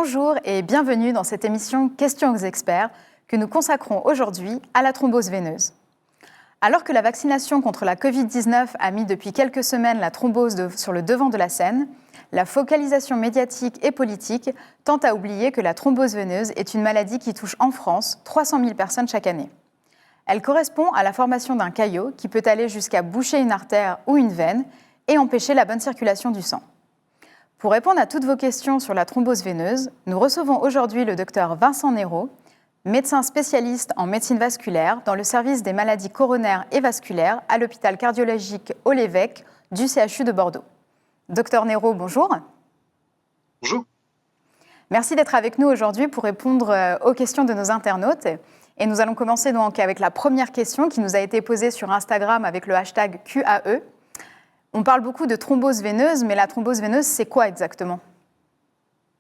Bonjour et bienvenue dans cette émission Questions aux experts que nous consacrons aujourd'hui à la thrombose veineuse. Alors que la vaccination contre la Covid-19 a mis depuis quelques semaines la thrombose sur le devant de la scène, la focalisation médiatique et politique tend à oublier que la thrombose veineuse est une maladie qui touche en France 300 000 personnes chaque année. Elle correspond à la formation d'un caillot qui peut aller jusqu'à boucher une artère ou une veine et empêcher la bonne circulation du sang. Pour répondre à toutes vos questions sur la thrombose veineuse, nous recevons aujourd'hui le docteur Vincent Neyraud, médecin spécialiste en médecine vasculaire dans le service des maladies coronaires et vasculaires à l'hôpital cardiologique Haut-l'Évêque du CHU de Bordeaux. Docteur Neyraud, bonjour. Bonjour. Merci d'être avec nous aujourd'hui pour répondre aux questions de nos internautes. Et nous allons commencer donc avec la première question qui nous a été posée sur Instagram avec le hashtag QAE. On parle beaucoup de thrombose veineuse, mais la thrombose veineuse, c'est quoi exactement ?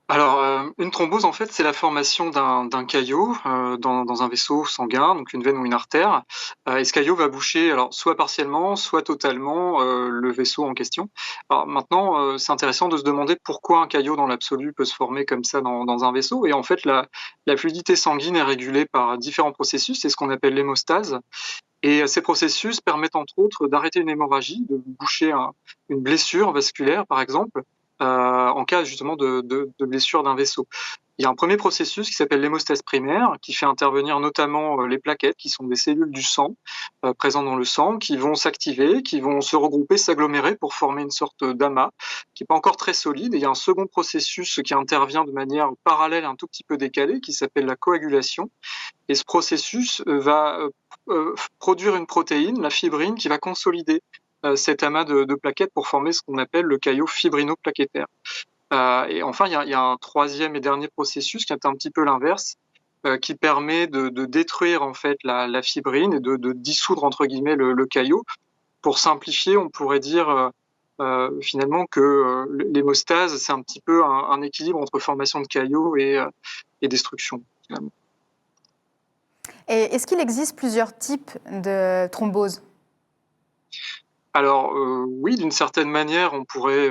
Alors, une thrombose, en fait, c'est la formation d'un caillot dans un vaisseau sanguin, donc une veine ou une artère. Et ce caillot va boucher, alors soit partiellement, soit totalement, le vaisseau en question. Alors maintenant, c'est intéressant de se demander pourquoi un caillot dans l'absolu peut se former comme ça dans un vaisseau. Et en fait, la fluidité sanguine est régulée par différents processus, c'est ce qu'on appelle l'hémostase. Et ces processus permettent entre autres d'arrêter une hémorragie, de boucher une blessure vasculaire, par exemple, en cas justement de blessure d'un vaisseau. Il y a un premier processus qui s'appelle l'hémostase primaire, qui fait intervenir notamment les plaquettes, qui sont des cellules du sang présentes dans le sang, qui vont s'activer, qui vont se regrouper, s'agglomérer pour former une sorte d'amas, qui n'est pas encore très solide. Et il y a un second processus qui intervient de manière parallèle, un tout petit peu décalée, qui s'appelle la coagulation. Et ce processus va produire une protéine, la fibrine, qui va consolider cet amas de plaquettes pour former ce qu'on appelle le caillot fibrinoplaquettaire. Et enfin, il y a un troisième et dernier processus qui est un petit peu l'inverse, qui permet de détruire en fait la fibrine et de dissoudre entre guillemets le caillot. Pour simplifier, on pourrait dire finalement que l'hémostase, c'est un petit peu un équilibre entre formation de caillots et destruction, finalement. Et est-ce qu'il existe plusieurs types de thrombose ? Alors oui, d'une certaine manière, on pourrait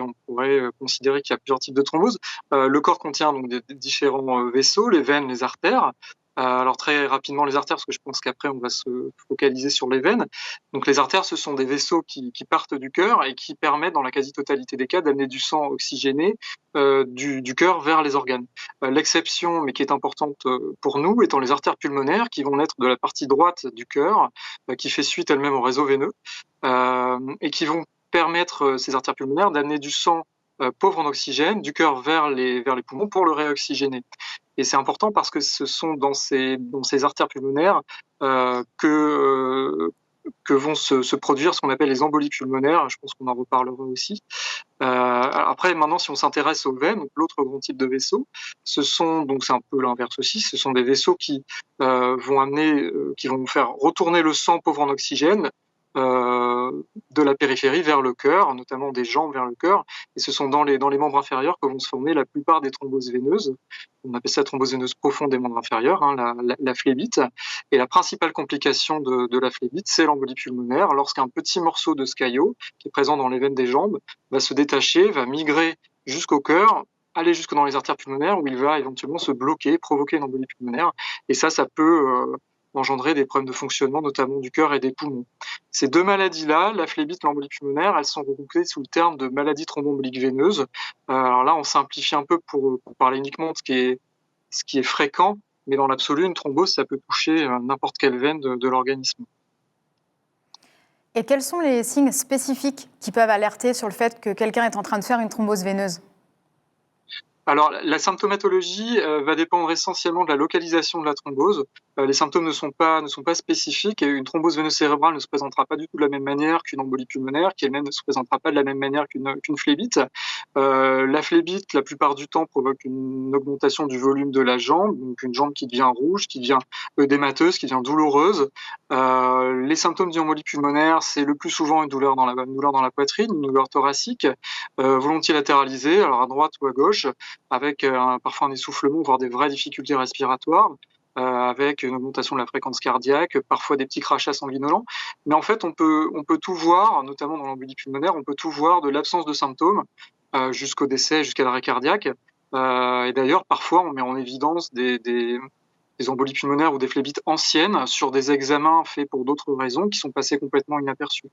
considérer qu'il y a plusieurs types de thrombose. Le corps contient donc des différents vaisseaux, les veines, les artères. Alors très rapidement les artères, parce que je pense qu'après on va se focaliser sur les veines. Donc les artères, ce sont des vaisseaux qui partent du cœur et qui permettent dans la quasi-totalité des cas d'amener du sang oxygéné du cœur vers les organes. L'exception, mais qui est importante pour nous, étant les artères pulmonaires qui vont naître de la partie droite du cœur, qui fait suite elle-même au réseau veineux, et qui vont permettre, ces artères pulmonaires, d'amener du sang pauvre en oxygène du cœur vers les poumons pour le réoxygéner. Et c'est important parce que ce sont dans ces artères pulmonaires que vont se produire ce qu'on appelle les embolies pulmonaires. Je pense qu'on en reparlera aussi. Après, maintenant, si on s'intéresse aux veines, donc l'autre grand type de vaisseau, c'est un peu l'inverse aussi. Ce sont des vaisseaux qui vont faire retourner le sang pauvre en oxygène de la périphérie vers le cœur, notamment des jambes vers le cœur. Et ce sont dans les membres inférieurs que vont se former la plupart des thromboses veineuses. On appelle ça thrombose veineuse profonde des membres inférieurs, la phlébite. Et la principale complication de la phlébite, c'est l'embolie pulmonaire, lorsqu'un petit morceau de ce caillot, qui est présent dans les veines des jambes, va se détacher, va migrer jusqu'au cœur, aller jusque dans les artères pulmonaires, où il va éventuellement se bloquer, provoquer une embolie pulmonaire. Et ça peut engendrer des problèmes de fonctionnement, notamment du cœur et des poumons. Ces deux maladies-là, la phlébite et l'embolie pulmonaire, elles sont regroupées sous le terme de maladie thromboembolique veineuse. Alors là, on simplifie un peu pour parler uniquement de ce qui est fréquent, mais dans l'absolu, une thrombose, ça peut toucher n'importe quelle veine de l'organisme. Et quels sont les signes spécifiques qui peuvent alerter sur le fait que quelqu'un est en train de faire une thrombose veineuse ? Alors, la symptomatologie va dépendre essentiellement de la localisation de la thrombose. Les symptômes ne sont pas spécifiques et une thrombose veineuse cérébrale ne se présentera pas du tout de la même manière qu'une embolie pulmonaire, qui elle-même ne se présentera pas de la même manière qu'une phlébite. La phlébite, la plupart du temps, provoque une augmentation du volume de la jambe, donc une jambe qui devient rouge, qui devient œdémateuse, qui devient douloureuse. Les symptômes d'embolie pulmonaire, c'est le plus souvent une douleur dans la poitrine, une douleur thoracique, volontiers latéralisée, alors à droite ou à gauche, avec parfois un essoufflement, voire des vraies difficultés respiratoires, avec une augmentation de la fréquence cardiaque, parfois des petits crachats sanguinolents. Mais en fait, on peut tout voir, notamment dans l'embolie pulmonaire, on peut tout voir de l'absence de symptômes jusqu'au décès, jusqu'à l'arrêt cardiaque. Et d'ailleurs, parfois, on met en évidence des embolies pulmonaires ou des phlébites anciennes sur des examens faits pour d'autres raisons qui sont passés complètement inaperçus.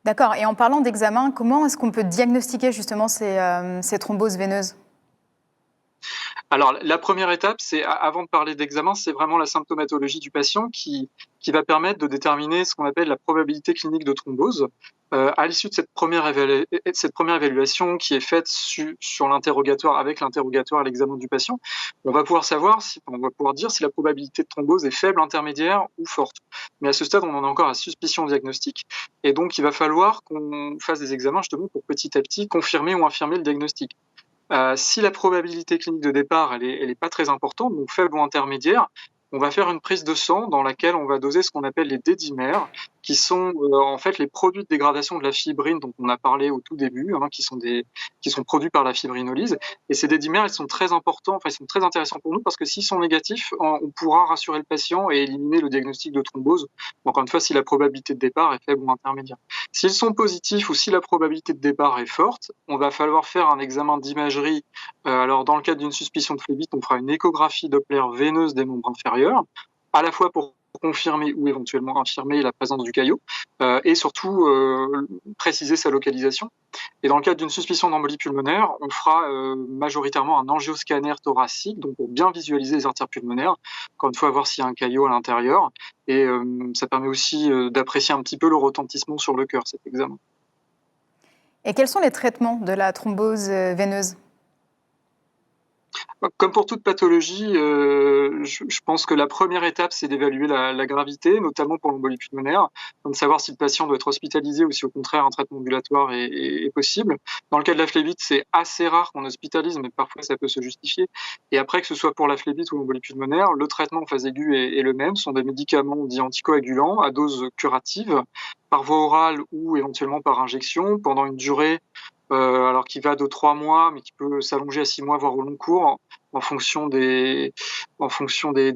D'accord. Et en parlant d'examen, comment est-ce qu'on peut diagnostiquer justement ces thromboses veineuses? Alors, la première étape, c'est, avant de parler d'examen, c'est vraiment la symptomatologie du patient qui va permettre de déterminer ce qu'on appelle la probabilité clinique de thrombose. À l'issue de cette première évaluation qui est faite sur l'interrogatoire, avec l'interrogatoire à l'examen du patient, on va pouvoir dire si la probabilité de thrombose est faible, intermédiaire ou forte. Mais à ce stade, on en a encore la suspicion diagnostique. Et donc, il va falloir qu'on fasse des examens justement pour petit à petit confirmer ou infirmer le diagnostic. Si la probabilité clinique de départ elle est pas très importante, donc faible ou intermédiaire, on va faire une prise de sang dans laquelle on va doser ce qu'on appelle les dédimères, qui sont en fait les produits de dégradation de la fibrine dont on a parlé au tout début, qui sont produits par la fibrinolyse. Et ces dédimères, ils sont très importants, enfin ils sont très intéressants pour nous parce que s'ils sont négatifs, on pourra rassurer le patient et éliminer le diagnostic de thrombose. Encore une fois, si la probabilité de départ est faible ou intermédiaire. S'ils sont positifs ou si la probabilité de départ est forte, on va falloir faire un examen d'imagerie. Alors, dans le cadre d'une suspicion de phlébite, on fera une échographie Doppler veineuse des membres inférieurs, à la fois pour confirmer ou éventuellement infirmer la présence du caillot, et surtout préciser sa localisation. Et dans le cadre d'une suspicion d'embolie pulmonaire, on fera majoritairement un angioscanner thoracique, donc pour bien visualiser les artères pulmonaires, encore une fois voir s'il y a un caillot à l'intérieur, et ça permet aussi d'apprécier un petit peu le retentissement sur le cœur, cet examen. Et quels sont les traitements de la thrombose veineuse? Comme pour toute pathologie, je pense que la première étape, c'est d'évaluer la gravité, notamment pour l'embolie pulmonaire, de savoir si le patient doit être hospitalisé ou si au contraire un traitement ambulatoire est possible. Dans le cas de la phlébite, c'est assez rare qu'on hospitalise, mais parfois ça peut se justifier. Et après, que ce soit pour la phlébite ou l'embolie pulmonaire, le traitement en phase aiguë est le même. Ce sont des médicaments dits anticoagulants à dose curative, par voie orale ou éventuellement par injection, pendant une durée alors qui va de 3 mois, mais qui peut s'allonger à 6 mois, voire au long cours, en fonction des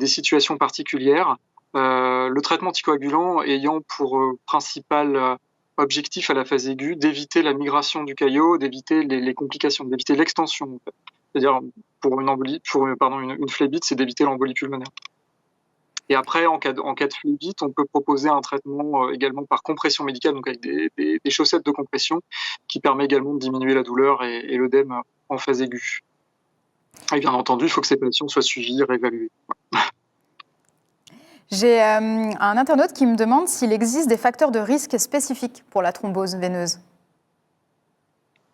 situations particulières. Le traitement anticoagulant ayant pour principal objectif à la phase aiguë d'éviter la migration du caillot, d'éviter les complications, d'éviter l'extension. En fait. C'est-à-dire pour une phlébite, c'est d'éviter l'embolie pulmonaire. Et après, en cas de phlébite, on peut proposer un traitement également par compression médicale, donc avec des chaussettes de compression, qui permet également de diminuer la douleur et l'œdème en phase aiguë. Et bien entendu, il faut que ces patients soient suivis, réévalués. J'ai un internaute qui me demande s'il existe des facteurs de risque spécifiques pour la thrombose veineuse.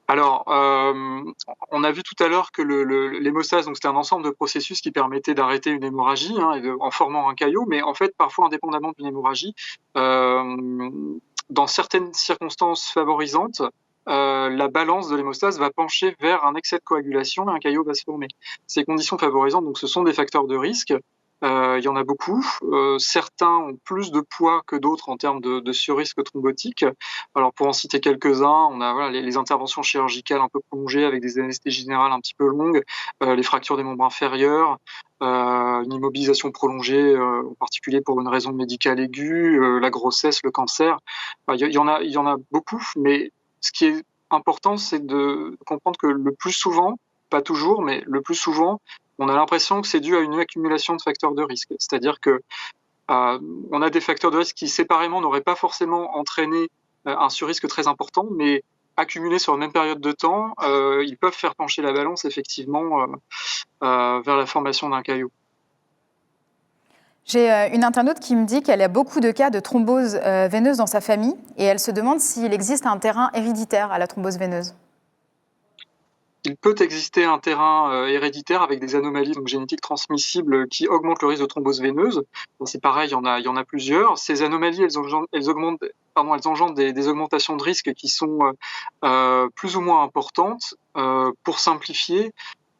Alors, on a vu tout à l'heure que l'hémostase, donc c'était un ensemble de processus qui permettait d'arrêter une hémorragie en formant un caillot, mais en fait, parfois, indépendamment d'une hémorragie, dans certaines circonstances favorisantes, la balance de l'hémostase va pencher vers un excès de coagulation et un caillot va se former. Ces conditions favorisantes, donc, ce sont des facteurs de risque. Il y en a beaucoup. Certains ont plus de poids que d'autres en termes de surrisque thrombotique. Alors pour en citer quelques-uns, on a les interventions chirurgicales un peu prolongées avec des anesthésies générales un petit peu longues, les fractures des membres inférieurs, une immobilisation prolongée, en particulier pour une raison médicale aiguë, la grossesse, le cancer. Il y en a beaucoup, mais ce qui est important, c'est de comprendre que le plus souvent, pas toujours, mais le plus souvent, on a l'impression que c'est dû à une accumulation de facteurs de risque. C'est-à-dire que on a des facteurs de risque qui séparément n'auraient pas forcément entraîné un surrisque très important, mais accumulés sur la même période de temps, ils peuvent faire pencher la balance effectivement vers la formation d'un caillot. J'ai une internaute qui me dit qu'elle a beaucoup de cas de thrombose veineuse dans sa famille et elle se demande s'il existe un terrain héréditaire à la thrombose veineuse. Il peut exister un terrain héréditaire avec des anomalies donc génétiques transmissibles qui augmentent le risque de thrombose veineuse. Donc c'est pareil, il y en a plusieurs. Ces anomalies, elles engendrent des augmentations de risque qui sont plus ou moins importantes. Pour simplifier,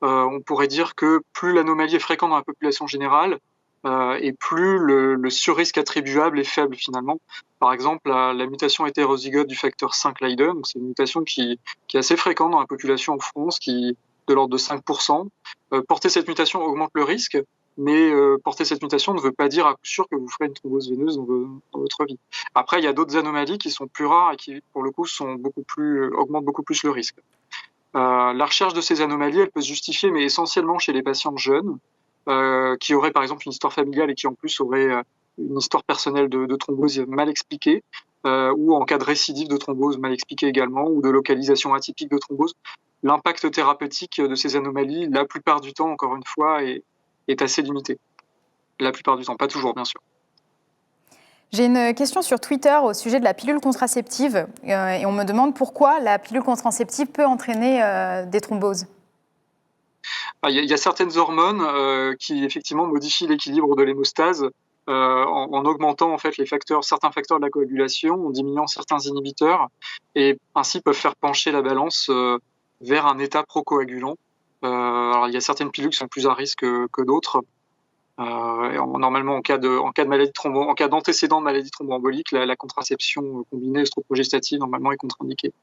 on pourrait dire que plus l'anomalie est fréquente dans la population générale, et plus le surrisque attribuable est faible finalement. Par exemple, la mutation hétérozygote du facteur 5 Leiden, donc c'est une mutation qui est assez fréquente dans la population en France, qui est de l'ordre de 5%. Porter cette mutation augmente le risque, mais porter cette mutation ne veut pas dire à coup sûr que vous ferez une thrombose veineuse dans votre vie. Après, il y a d'autres anomalies qui sont plus rares et qui, pour le coup, augmentent beaucoup plus le risque. La recherche de ces anomalies, elle peut se justifier, mais essentiellement chez les patients jeunes, qui auraient par exemple une histoire familiale et qui en plus auraient une histoire personnelle de thrombose mal expliquée, ou en cas de récidive de thrombose mal expliquée également, ou de localisation atypique de thrombose. L'impact thérapeutique de ces anomalies, la plupart du temps, encore une fois, est assez limité. La plupart du temps, pas toujours, bien sûr. J'ai une question sur Twitter au sujet de la pilule contraceptive et on me demande pourquoi la pilule contraceptive peut entraîner des thromboses. Il y a certaines hormones qui effectivement modifient l'équilibre de l'hémostase en augmentant en fait certains facteurs de la coagulation, en diminuant certains inhibiteurs, et ainsi peuvent faire pencher la balance vers un état procoagulant. Alors il y a certaines pilules qui sont plus à risque que d'autres. Normalement, en cas de maladie en cas d'antécédent de maladie thromboembolique, la contraception combinée œstrogestative normalement est contre-indiquée.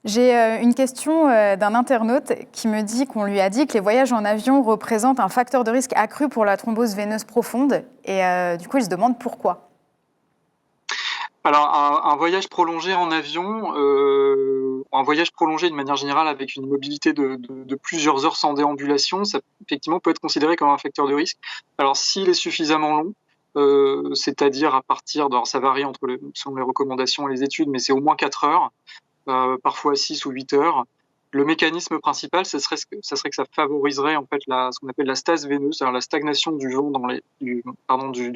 J'ai une question d'un internaute qui me dit qu'on lui a dit que les voyages en avion représentent un facteur de risque accru pour la thrombose veineuse profonde. Et du coup, il se demande pourquoi. Alors, un voyage prolongé en avion, un voyage prolongé de manière générale avec une mobilité de plusieurs heures sans déambulation, ça effectivement peut être considéré comme un facteur de risque. Alors, s'il est suffisamment long, c'est-à-dire à partir, alors ça varie selon les recommandations et les études, mais c'est au moins 4 heures, parfois 6 ou 8 heures. Le mécanisme principal, ça serait que ça favoriserait en fait ce qu'on appelle la stase veineuse, c'est-à-dire la stagnation du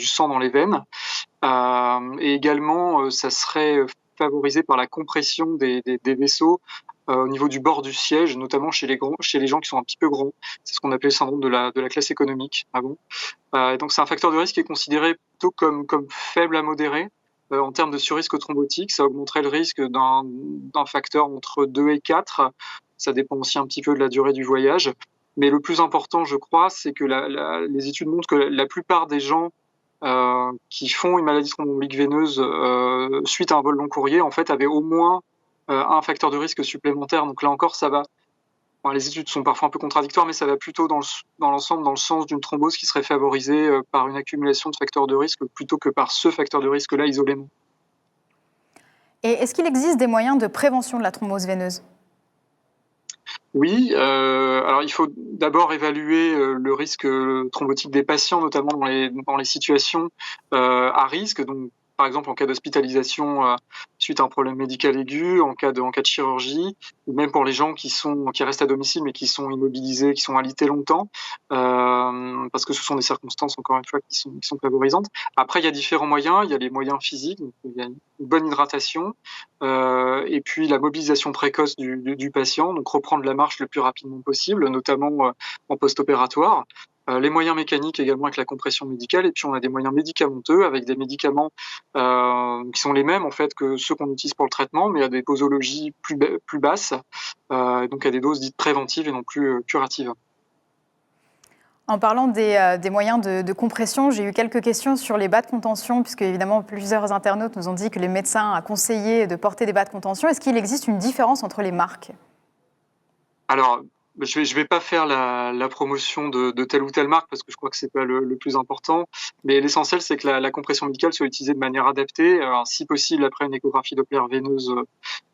sang dans les veines. Et également, ça serait favorisé par la compression des vaisseaux au niveau du bord du siège, notamment chez les gens qui sont un petit peu grands. C'est ce qu'on appelait le syndrome de la classe économique avant. Et donc c'est un facteur de risque qui est considéré plutôt comme faible à modéré. En termes de surrisque thrombotique, ça augmenterait le risque d'un facteur entre 2 et 4. Ça dépend aussi un petit peu de la durée du voyage. Mais le plus important, je crois, c'est que les études montrent que la plupart des gens qui font une maladie thromboembolique veineuse suite à un vol long courrier, en fait, avaient au moins un facteur de risque supplémentaire. Donc là encore, ça va. Enfin, les études sont parfois un peu contradictoires, mais ça va plutôt dans l'ensemble dans le sens d'une thrombose qui serait favorisée par une accumulation de facteurs de risque plutôt que par ce facteur de risque-là isolément. Et est-ce qu'il existe des moyens de prévention de la thrombose veineuse ? Oui, alors il faut d'abord évaluer le risque thrombotique des patients, notamment dans les situations à risque. Donc, par exemple, en cas d'hospitalisation suite à un problème médical aigu, en cas de chirurgie, ou même pour les gens qui restent à domicile mais qui sont immobilisés, qui sont alités longtemps, parce que ce sont des circonstances, encore une fois, qui sont favorisantes. Après, il y a différents moyens. Il y a les moyens physiques, donc il y a une bonne hydratation, et puis la mobilisation précoce du patient, donc reprendre la marche le plus rapidement possible, notamment en post-opératoire. Les moyens mécaniques également avec la compression médicale, et puis on a des moyens médicamenteux avec des médicaments qui sont les mêmes en fait que ceux qu'on utilise pour le traitement, mais à des posologies plus basses, donc à des doses dites préventives et non plus curatives. En parlant des moyens de compression, j'ai eu quelques questions sur les bas de contention, puisque évidemment plusieurs internautes nous ont dit que les médecins ont conseillé de porter des bas de contention. Est-ce qu'il existe une différence entre les marques ? Alors, je vais pas faire la promotion de telle ou telle marque parce que je crois que c'est pas le plus important. Mais l'essentiel, c'est que la compression médicale soit utilisée de manière adaptée. Alors, si possible, après une échographie Doppler veineuse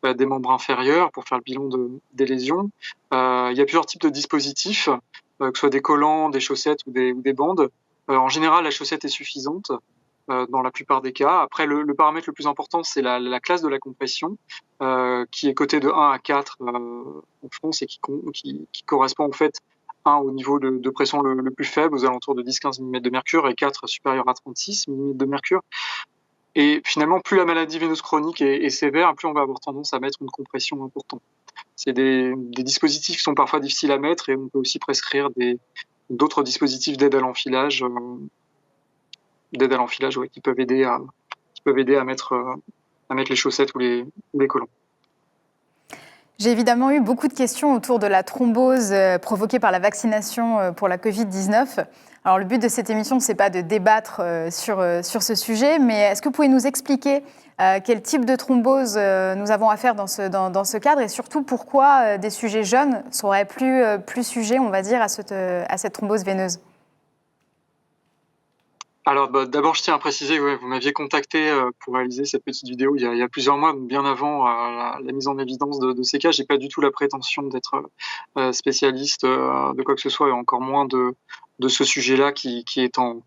des membres inférieurs pour faire le bilan des lésions. Il y a plusieurs types de dispositifs, que ce soit des collants, des chaussettes ou des bandes. En général, la chaussette est suffisante dans la plupart des cas. Après, le paramètre le plus important, c'est la classe de la compression, qui est cotée de 1 à 4 en France et qui correspond en fait 1 au niveau de pression le plus faible, aux alentours de 10-15 mm de mercure, et 4 supérieur à 36 mm de mercure. Et finalement, plus la maladie veineuse chronique est sévère, plus on va avoir tendance à mettre une compression importante. C'est des dispositifs qui sont parfois difficiles à mettre, et on peut aussi prescrire d'autres dispositifs d'aide à l'enfilage, qui peuvent aider à mettre les chaussettes ou les collants. J'ai évidemment eu beaucoup de questions autour de la thrombose provoquée par la vaccination pour la Covid-19. Alors le but de cette émission, ce n'est pas de débattre sur ce sujet, mais est-ce que vous pouvez nous expliquer quel type de thrombose nous avons à faire dans ce cadre, et surtout pourquoi des sujets jeunes seraient plus sujets, on va dire, à cette thrombose veineuse ? Alors, d'abord, je tiens à préciser, ouais, vous m'aviez contacté pour réaliser cette petite vidéo il y a plusieurs mois, donc bien avant la mise en évidence de ces cas. J'ai pas du tout la prétention d'être spécialiste de quoi que ce soit, et encore moins de ce sujet-là qui est en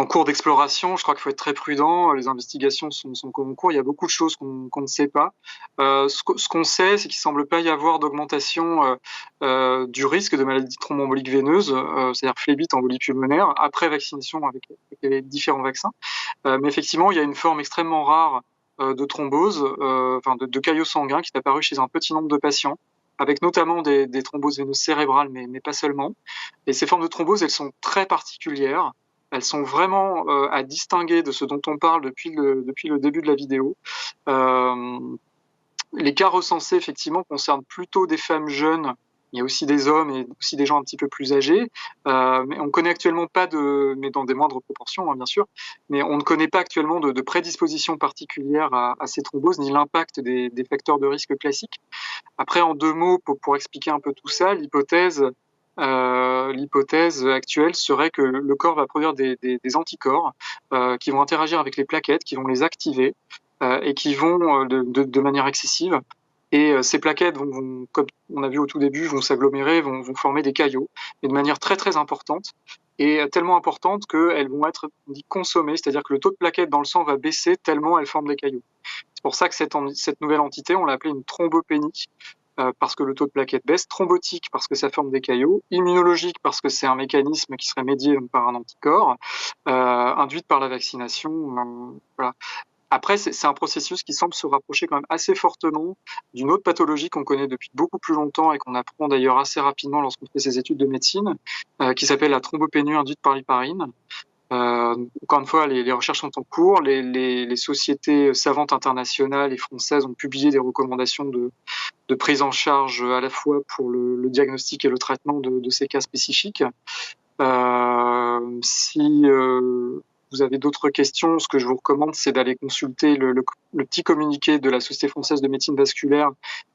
cours d'exploration. Je crois qu'il faut être très prudent. Les investigations sont encore en cours. Il y a beaucoup de choses qu'on ne sait pas. Ce qu'on sait, c'est qu'il semble pas y avoir d'augmentation du risque de maladie thromboembolique veineuse, c'est-à-dire phlébite, embolie pulmonaire, après vaccination avec les différents vaccins. Mais effectivement, il y a une forme extrêmement rare de thrombose, de caillots sanguins qui est apparue chez un petit nombre de patients, avec notamment des thromboses veineuses cérébrales, mais pas seulement. Et ces formes de thrombose, elles sont très particulières. Elles sont vraiment à distinguer de ce dont on parle depuis le début de la vidéo. Les cas recensés, effectivement, concernent plutôt des femmes jeunes. Il y a aussi des hommes et aussi des gens un petit peu plus âgés. Mais on ne connaît actuellement pas mais dans des moindres proportions, hein, bien sûr, mais on ne connaît pas actuellement de prédisposition particulière à ces thromboses, ni l'impact des facteurs de risque classiques. Après, en 2 mots, pour expliquer un peu tout ça, l'hypothèse actuelle serait que le corps va produire des anticorps qui vont interagir avec les plaquettes, qui vont les activer et qui vont de manière excessive. Et ces plaquettes vont, comme on a vu au tout début, vont s'agglomérer, vont former des caillots, et de manière très très importante, et tellement importante qu'elles vont être consommées, c'est-à-dire que le taux de plaquettes dans le sang va baisser tellement elles forment des caillots. C'est pour ça que cette nouvelle entité, on l'a appelée une thrombopénie, parce que le taux de plaquettes baisse, thrombotique parce que ça forme des caillots, immunologique parce que c'est un mécanisme qui serait médié par un anticorps, induite par la vaccination. Voilà. Après, c'est un processus qui semble se rapprocher quand même assez fortement d'une autre pathologie qu'on connaît depuis beaucoup plus longtemps et qu'on apprend d'ailleurs assez rapidement lorsqu'on fait ses études de médecine, qui s'appelle la thrombopénie induite par l'héparine. Encore une fois, les recherches sont en cours. Les sociétés savantes internationales et françaises ont publié des recommandations de prise en charge à la fois pour le diagnostic et le traitement de ces cas spécifiques. Si vous avez d'autres questions, ce que je vous recommande, c'est d'aller consulter le petit communiqué de la Société française de médecine vasculaire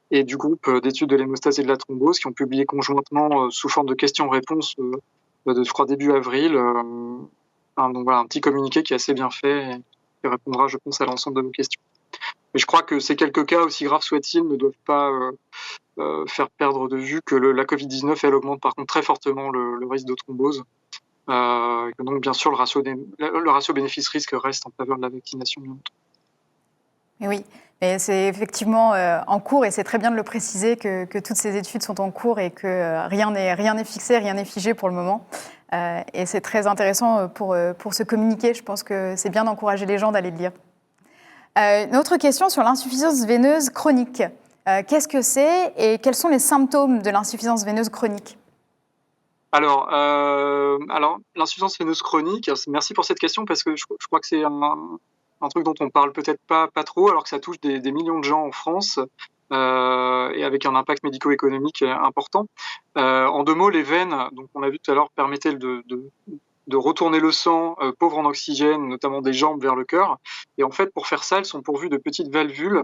et du groupe d'études de l'hémostase et de la thrombose qui ont publié conjointement sous forme de questions-réponses je crois début avril. Donc voilà, un petit communiqué qui est assez bien fait et qui répondra, je pense, à l'ensemble de vos questions. Mais je crois que ces quelques cas, aussi graves soient-ils, ne doivent pas faire perdre de vue que la Covid-19, elle augmente par contre très fortement le risque de thrombose. Donc bien sûr, le ratio bénéfice-risque reste en faveur de la vaccination. Et oui, mais c'est effectivement en cours, et c'est très bien de le préciser que toutes ces études sont en cours et que rien n'est fixé, rien n'est figé pour le moment. Et c'est très intéressant pour se communiquer. Je pense que c'est bien d'encourager les gens d'aller le lire. Une autre question sur l'insuffisance veineuse chronique. Qu'est-ce que c'est et quels sont les symptômes de l'insuffisance veineuse chronique ? Alors, l'insuffisance veineuse chronique, merci pour cette question parce que je crois que c'est un truc dont on parle peut-être pas trop, alors que ça touche des millions de gens en France et avec un impact médico-économique important. En 2 mots, les veines, donc on a vu tout à l'heure, permettaient de retourner le sang pauvre en oxygène, notamment des jambes vers le cœur. Et en fait, pour faire ça, elles sont pourvues de petites valvules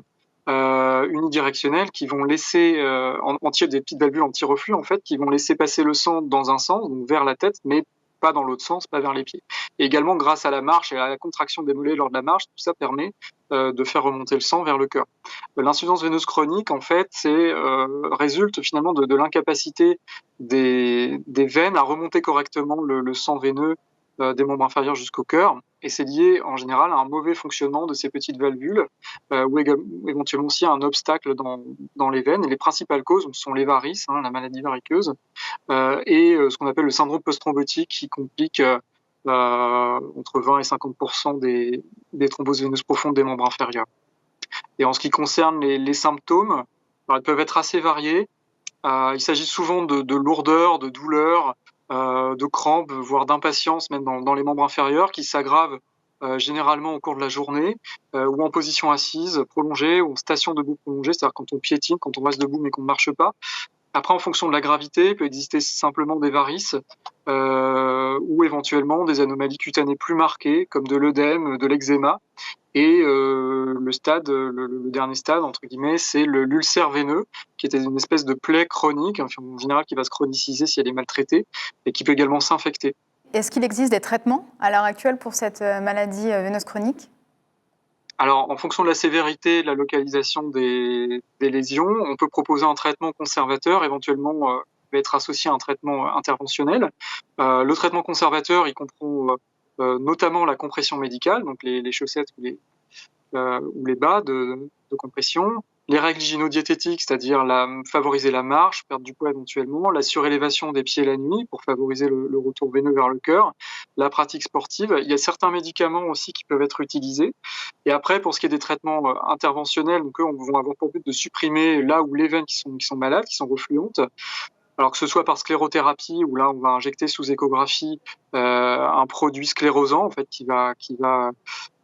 unidirectionnelles qui vont laisser des petites valvules anti-reflux en fait, qui vont laisser passer le sang dans un sens, donc vers la tête, mais pas dans l'autre sens, pas vers les pieds. Et également, grâce à la marche et à la contraction des mollets lors de la marche, tout ça permet de faire remonter le sang vers le cœur. L'insuffisance veineuse chronique, en fait, résulte finalement de l'incapacité des veines à remonter correctement le sang veineux des membres inférieurs jusqu'au cœur. Et c'est lié en général à un mauvais fonctionnement de ces petites valvules ou éventuellement aussi à un obstacle dans les veines. Et les principales causes sont les varices, la maladie variqueuse, et ce qu'on appelle le syndrome post-thrombotique qui complique entre 20 et 50% des thromboses veineuses profondes des membres inférieurs. Et en ce qui concerne les symptômes, ils peuvent être assez variés. Il s'agit souvent de lourdeur, de douleur, de crampes, voire d'impatience même dans les membres inférieurs qui s'aggravent généralement au cours de la journée ou en position assise prolongée ou en station debout prolongée, c'est-à-dire quand on piétine, quand on reste debout mais qu'on ne marche pas. Après, en fonction de la gravité, il peut exister simplement des varices ou éventuellement des anomalies cutanées plus marquées comme de l'œdème, de l'eczéma. Et le dernier stade, entre guillemets, c'est l'ulcère veineux, qui était une espèce de plaie chronique, en général qui va se chroniciser si elle est maltraitée, et qui peut également s'infecter. Est-ce qu'il existe des traitements à l'heure actuelle pour cette maladie veineuse chronique? Alors, en fonction de la sévérité, de la localisation des lésions, on peut proposer un traitement conservateur, éventuellement va être associé à un traitement interventionnel. Le traitement conservateur, il comprend notamment la compression médicale, donc les chaussettes ou les bas de compression, les règles gyno-diététiques, c'est-à-dire favoriser la marche, perdre du poids éventuellement, la surélévation des pieds la nuit pour favoriser le retour veineux vers le cœur, la pratique sportive. Il y a certains médicaments aussi qui peuvent être utilisés. Et après, pour ce qui est des traitements interventionnels, donc eux, on va avoir pour but de supprimer là où les veines qui sont malades, qui sont refluentes. Alors que ce soit par sclérothérapie, où là on va injecter sous échographie un produit sclérosant en fait qui va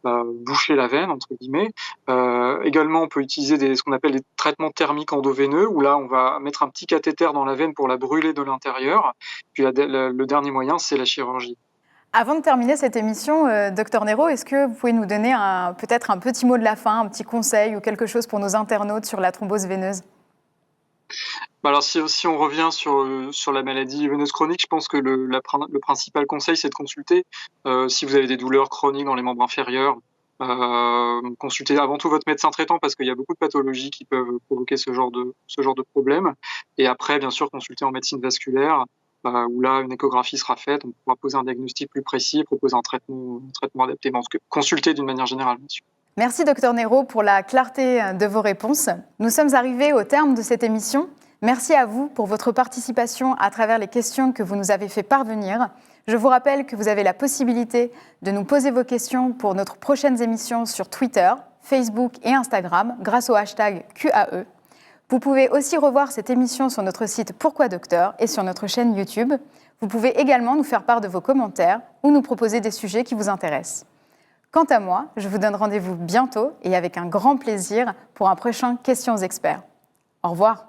boucher la veine entre guillemets. Également, on peut utiliser ce qu'on appelle des traitements thermiques endoveineux, où là on va mettre un petit cathéter dans la veine pour la brûler de l'intérieur. Puis le dernier moyen, c'est la chirurgie. Avant de terminer cette émission, Dr Nero, est-ce que vous pouvez nous donner peut-être un petit mot de la fin, un petit conseil ou quelque chose pour nos internautes sur la thrombose veineuse? Alors si on revient sur la maladie veineuse chronique, je pense que le principal conseil, c'est de consulter. Si vous avez des douleurs chroniques dans les membres inférieurs, consultez avant tout votre médecin traitant parce qu'il y a beaucoup de pathologies qui peuvent provoquer ce genre de problème. Et après, bien sûr, consulter en médecine vasculaire, où là, une échographie sera faite, on pourra poser un diagnostic plus précis, proposer un traitement adapté. Donc, consulter d'une manière générale, bien sûr. Merci Dr Nero pour la clarté de vos réponses. Nous sommes arrivés au terme de cette émission. Merci à vous pour votre participation à travers les questions que vous nous avez fait parvenir. Je vous rappelle que vous avez la possibilité de nous poser vos questions pour notre prochaine émission sur Twitter, Facebook et Instagram grâce au hashtag QAE. Vous pouvez aussi revoir cette émission sur notre site Pourquoi Docteur et sur notre chaîne YouTube. Vous pouvez également nous faire part de vos commentaires ou nous proposer des sujets qui vous intéressent. Quant à moi, je vous donne rendez-vous bientôt et avec un grand plaisir pour un prochain Questions Experts. Au revoir.